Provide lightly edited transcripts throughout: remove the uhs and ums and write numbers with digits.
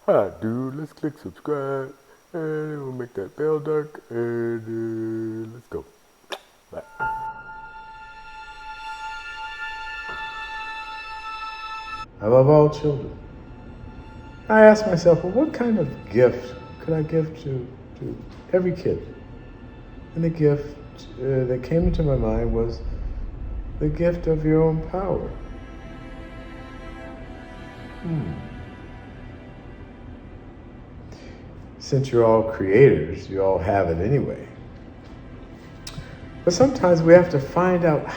Hi, dude. Let's click subscribe, and we'll make that bell dark, and let's go. Bye. I love all children. I asked myself, well, what kind of gift could I give to every kid? And the gift that came into my mind was the gift of your own power. Since you're all creators, you all have it anyway. But sometimes we have to find out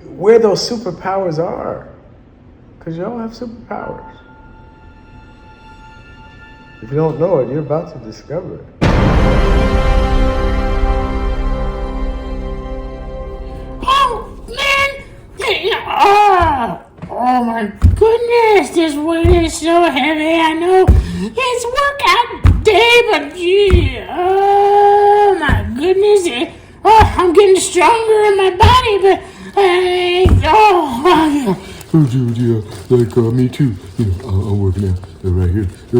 where those superpowers are. Because you all have superpowers. If you don't know it, you're about to discover it. Oh, man! Oh my goodness, this weight is so heavy. I know it's workout day, but gee, oh my goodness. I'm getting stronger in my body, but Oh, dude, yeah, like me too. I'm working out right here. The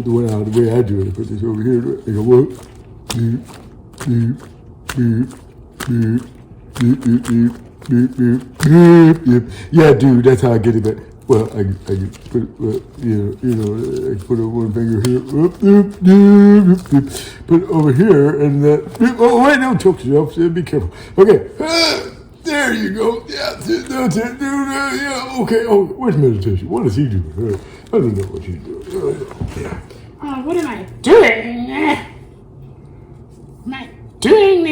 way I do it, I put this over here. I go, what? Beep, beep, beep, beep, beep, beep, beep, beep, beep, beep, beep. Yeah, dude, that's how I get it. But well, I put it, I put it one finger here, put it over here, and that. Oh wait, don't choke yourself. So be careful. Okay. There you go. Yeah, that's it, dude. Yeah, okay. Oh, where's meditation? What is he doing? I don't know what he's doing. Yeah. what am I doing? Am I doing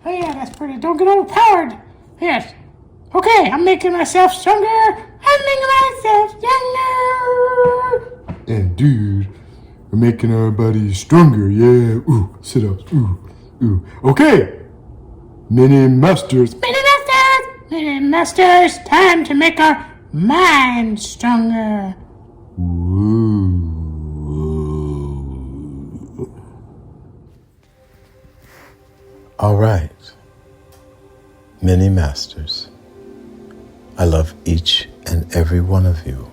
Oh yeah, that's pretty. Don't get overpowered. Yes. Okay, I'm making myself stronger. I'm making myself stronger. And dude, we're making our bodies stronger. Yeah. Ooh, sit ups. Ooh. Okay. Mini masters. Mini masters, time to make our mind stronger. Woo. All right, many masters, I love each and every one of you.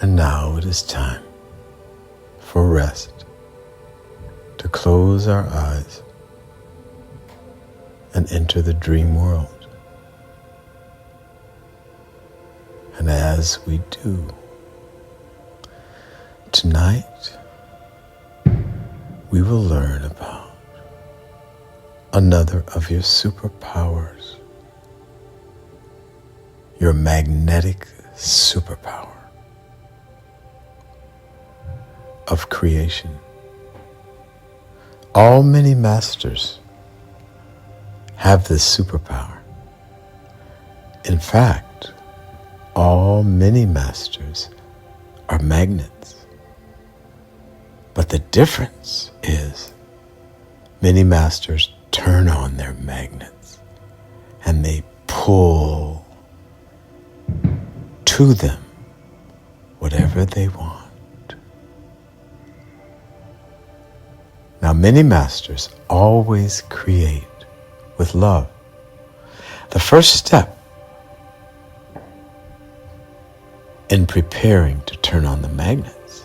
And now it is time for rest, to close our eyes and enter the dream world. And as we do, tonight we will learn about another of your superpowers, your magnetic superpower of creation. All many masters have this superpower. In fact, all many masters are magnets. But the difference is many masters turn on their magnets and they pull to them whatever they want. Now, many masters always create with love. The first step in preparing to turn on the magnets,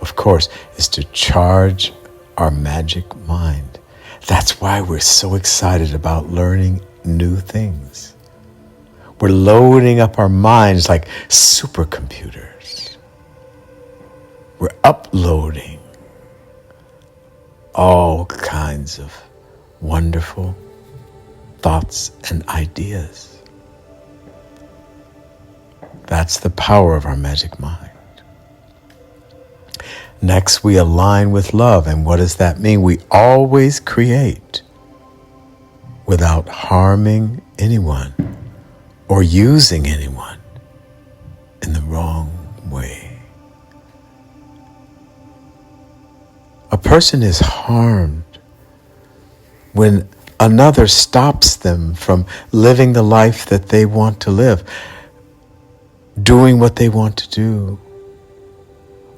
of course, is to charge our magic mind. That's why we're so excited about learning new things. We're loading up our minds like supercomputers. We're uploading all kinds of wonderful thoughts and ideas. That's the power of our magic mind. Next, we align with love. And what does that mean? We always create without harming anyone or using anyone in the wrong way. A person is harmed when another stops them from living the life that they want to live, doing what they want to do,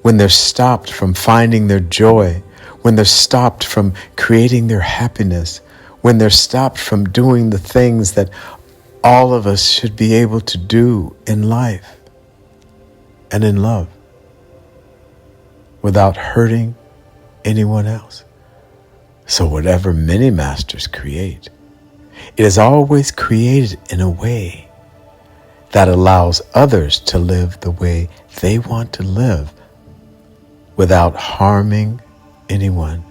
when they're stopped from finding their joy, when they're stopped from creating their happiness, when they're stopped from doing the things that all of us should be able to do in life and in love without hurting anyone else. So whatever many masters create, it is always created in a way that allows others to live the way they want to live without harming anyone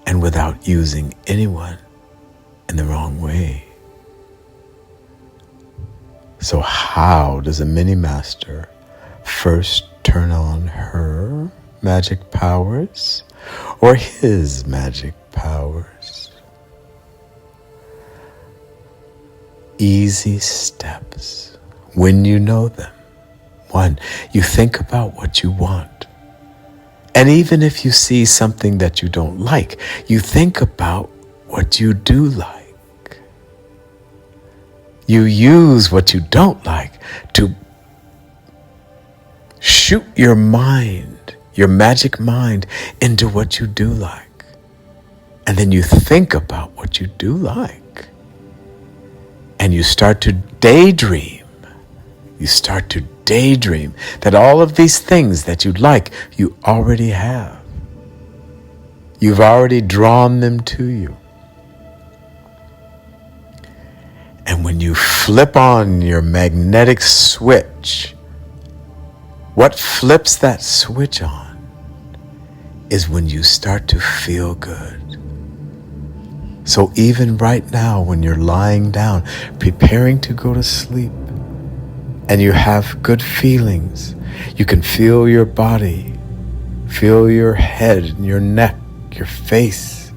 and without using anyone in the wrong way. So how does a mini master first turn on her magic powers or his magic powers? Easy steps when you know them. 1, you think about what you want. And even if you see something that you don't like, you think about what you do like. You use what you don't like to shoot your mind, your magic mind, into what you do like. And then you think about what you do like. And you start to daydream. You start to daydream that all of these things that you'd like, you already have. You've already drawn them to you. And when you flip on your magnetic switch, what flips that switch on is when you start to feel good. So even right now, when you're lying down, preparing to go to sleep, and you have good feelings, you can feel your body, feel your head, your neck, your face,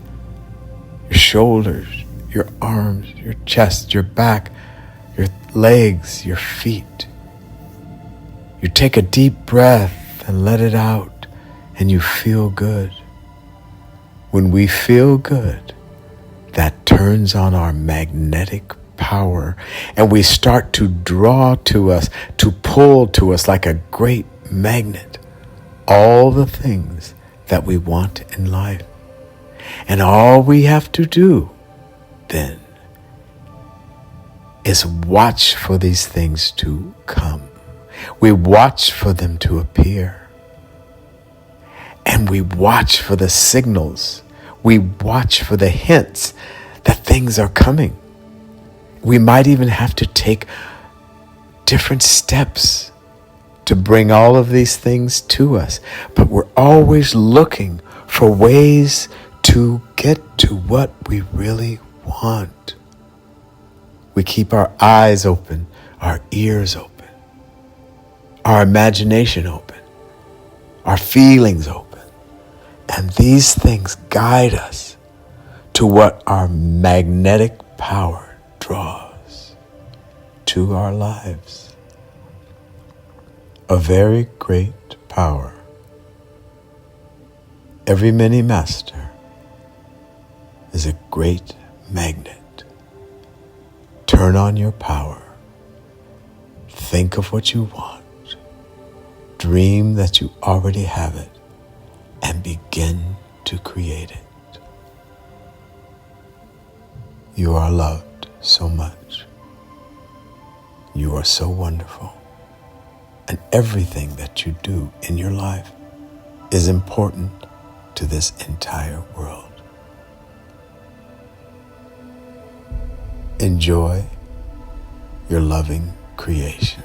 your shoulders, your arms, your chest, your back, your legs, your feet. You take a deep breath and let it out, and you feel good. When we feel good, that turns on our magnetic power, and we start to draw to us, to pull to us like a great magnet, all the things that we want in life. And all we have to do then is watch for these things to come. We watch for them to appear. And we watch for the signals. We watch for the hints that things are coming. We might even have to take different steps to bring all of these things to us. But we're always looking for ways to get to what we really want. We keep our eyes open, our ears open, our imagination open, our feelings open. And these things guide us to what our magnetic power draws to our lives. A very great power. Every mini master is a great magnet. Turn on your power. Think of what you want. Dream that you already have it, and begin to create it. You are loved so much. You are so wonderful. And everything that you do in your life is important to this entire world. Enjoy your loving creation.